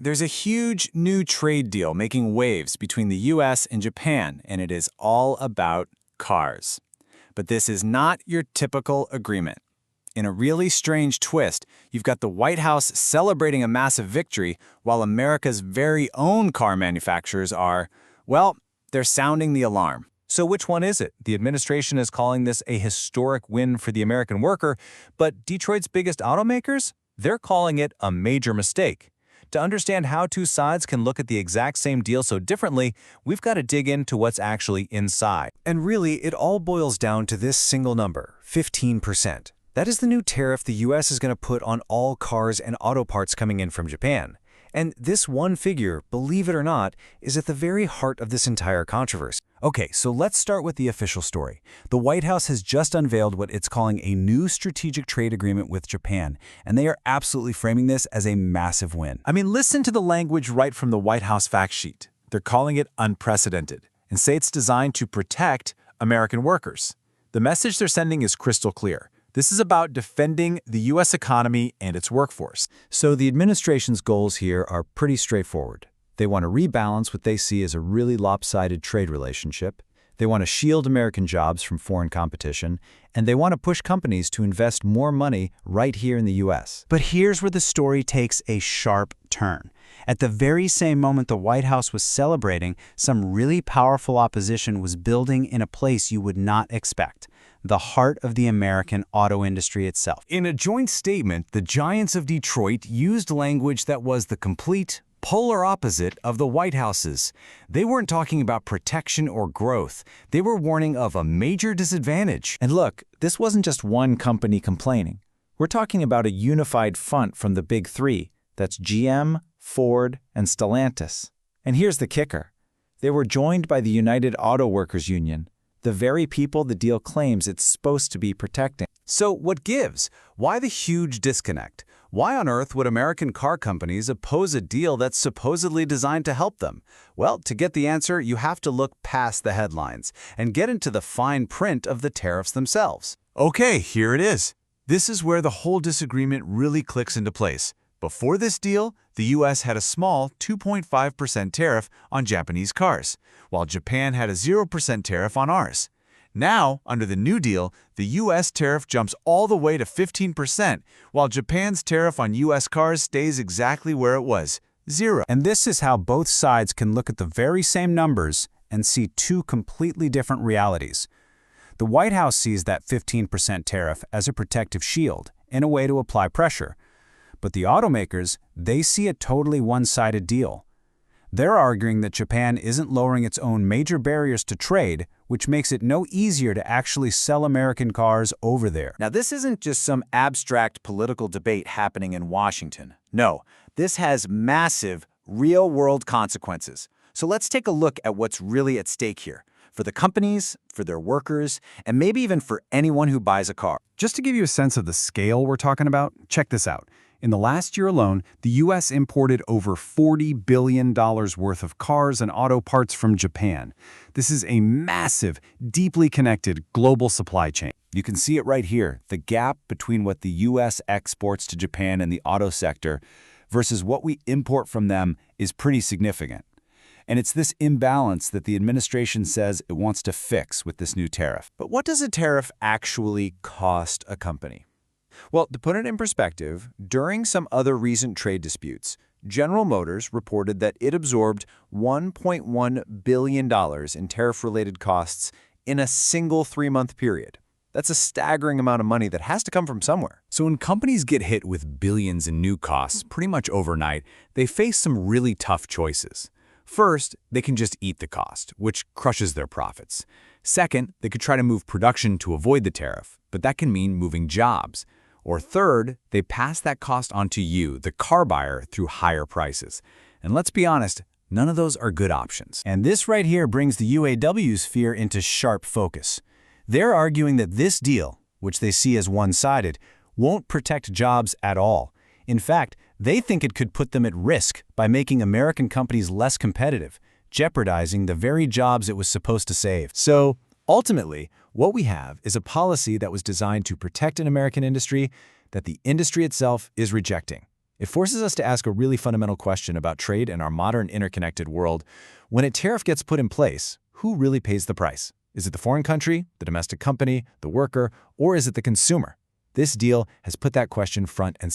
There's a huge new trade deal making waves between the US and Japan, and it is all about cars. But this is not your typical agreement. In a really strange twist, you've got the White House celebrating a massive victory while America's very own car manufacturers are, well, they're sounding the alarm. So which one is it? The administration is calling this a historic win for the American worker, but Detroit's biggest automakers? They're calling it a major mistake. To understand how two sides can look at the exact same deal so differently, we've got to dig into what's actually inside. And really, it all boils down to this single number, 15%. That is the new tariff the US is going to put on all cars and auto parts coming in from Japan. And this one figure, believe it or not, is at the very heart of this entire controversy. Okay, so let's start with the official story. The White House has just unveiled what it's calling a new strategic trade agreement with Japan, and they are absolutely framing this as a massive win. I mean, listen to the language right from the White House fact sheet. They're calling it unprecedented and say it's designed to protect American workers. The message they're sending is crystal clear. This is about defending the U.S. economy and its workforce. So the administration's goals here are pretty straightforward. They want to rebalance what they see as a really lopsided trade relationship. They want to shield American jobs from foreign competition, and they want to push companies to invest more money right here in the U.S. But here's where the story takes a sharp turn. At the very same moment the White House was celebrating, some really powerful opposition was building in a place you would not expect: the heart of the American auto industry itself. In a joint statement, the giants of Detroit used language that was the complete, polar opposite of the White House's. They weren't talking about protection or growth. They were warning of a major disadvantage. And look, this wasn't just one company complaining. We're talking about a unified front from the big three. That's GM, Ford, and Stellantis. And here's the kicker. They were joined by the United Auto Workers Union, the very people the deal claims it's supposed to be protecting. So what gives? Why the huge disconnect? Why on earth would American car companies oppose a deal that's supposedly designed to help them? Well, to get the answer, you have to look past the headlines and get into the fine print of the tariffs themselves. Okay, here it is. This is where the whole disagreement really clicks into place. Before this deal, the U.S. had a small 2.5% tariff on Japanese cars, while Japan had a 0% tariff on ours. Now, under the new deal, the U.S. tariff jumps all the way to 15%, while Japan's tariff on U.S. cars stays exactly where it was, 0. And this is how both sides can look at the very same numbers and see two completely different realities. The White House sees that 15% tariff as a protective shield and a way to apply pressure. But the automakers, they see a totally one-sided deal. They're arguing that Japan isn't lowering its own major barriers to trade, which makes it no easier to actually sell American cars over there. Now, this isn't just some abstract political debate happening in Washington. No, this has massive, real-world consequences. So let's take a look at what's really at stake here, for the companies, for their workers, and maybe even for anyone who buys a car. Just to give you a sense of the scale we're talking about, check this out. In the last year alone, the U.S. imported over $40 billion worth of cars and auto parts from Japan. This is a massive, deeply connected global supply chain. You can see it right here. The gap between what the U.S. exports to Japan in the auto sector versus what we import from them is pretty significant. And it's this imbalance that the administration says it wants to fix with this new tariff. But what does a tariff actually cost a company? Well, to put it in perspective, during some other recent trade disputes, General Motors reported that it absorbed $1.1 billion in tariff-related costs in a single 3-month period. That's a staggering amount of money that has to come from somewhere. So when companies get hit with billions in new costs pretty much overnight, they face some really tough choices. First, they can just eat the cost, which crushes their profits. Second, they could try to move production to avoid the tariff, but that can mean moving jobs. Or third, they pass that cost on to you, the car buyer, through higher prices. And let's be honest, none of those are good options. And this right here brings the UAW's fear into sharp focus. They're arguing that this deal, which they see as one-sided, won't protect jobs at all. In fact, they think it could put them at risk by making American companies less competitive, jeopardizing the very jobs it was supposed to save. So, ultimately, what we have is a policy that was designed to protect an American industry that the industry itself is rejecting. It forces us to ask a really fundamental question about trade in our modern interconnected world. When a tariff gets put in place, who really pays the price? Is it the foreign country, the domestic company, the worker, or is it the consumer? This deal has put that question front and